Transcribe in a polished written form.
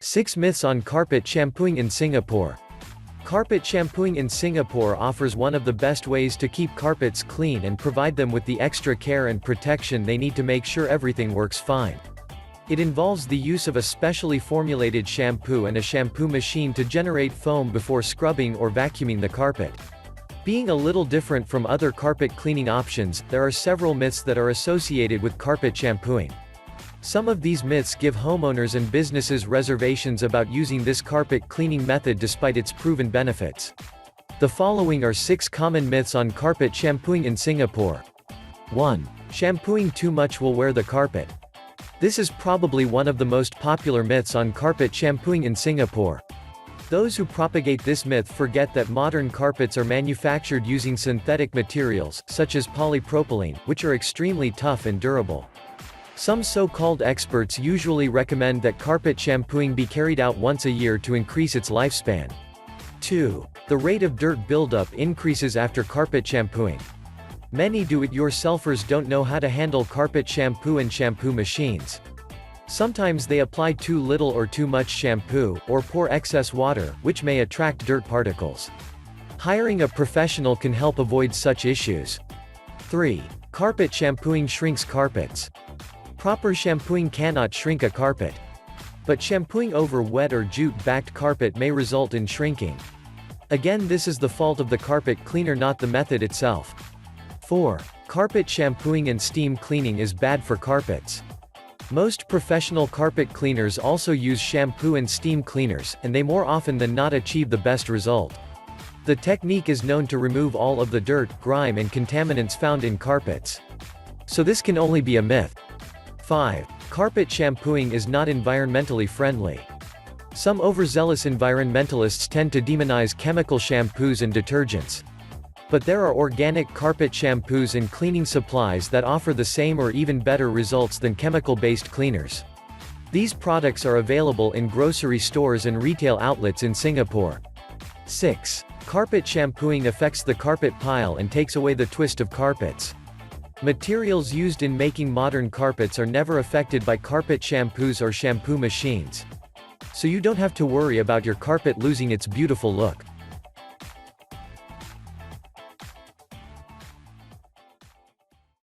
6 Myths on Carpet Shampooing in Singapore. Carpet shampooing in Singapore offers one of the best ways to keep carpets clean and provide them with the extra care and protection they need to make sure everything works fine. It involves the use of a specially formulated shampoo and a shampoo machine to generate foam before scrubbing or vacuuming the carpet. Being a little different from other carpet cleaning options, there are several myths that are associated with carpet shampooing. Some of these myths give homeowners and businesses reservations about using this carpet cleaning method despite its proven benefits. The following are 6 common myths on carpet shampooing in Singapore. 1. Shampooing too much will wear the carpet. This is probably one of the most popular myths on carpet shampooing in Singapore. Those who propagate this myth forget that modern carpets are manufactured using synthetic materials, such as polypropylene, which are extremely tough and durable. Some so-called experts usually recommend that carpet shampooing be carried out once a year to increase its lifespan. 2. The rate of dirt buildup increases after carpet shampooing. Many do-it-yourselfers don't know how to handle carpet shampoo and shampoo machines. Sometimes they apply too little or too much shampoo, or pour excess water, which may attract dirt particles. Hiring a professional can help avoid such issues. 3. Carpet shampooing shrinks carpets. Proper shampooing cannot shrink a carpet. But shampooing over wet or jute-backed carpet may result in shrinking. Again, this is the fault of the carpet cleaner, not the method itself. 4. Carpet shampooing and steam cleaning is bad for carpets. Most professional carpet cleaners also use shampoo and steam cleaners, and they more often than not achieve the best result. The technique is known to remove all of the dirt, grime and contaminants found in carpets. So this can only be a myth. 5. Carpet shampooing is not environmentally friendly. Some overzealous environmentalists tend to demonize chemical shampoos and detergents. But there are organic carpet shampoos and cleaning supplies that offer the same or even better results than chemical-based cleaners. These products are available in grocery stores and retail outlets in Singapore. 6. Carpet shampooing affects the carpet pile and takes away the twist of carpets. Materials used in making modern carpets are never affected by carpet shampoos or shampoo machines. So you don't have to worry about your carpet losing its beautiful look.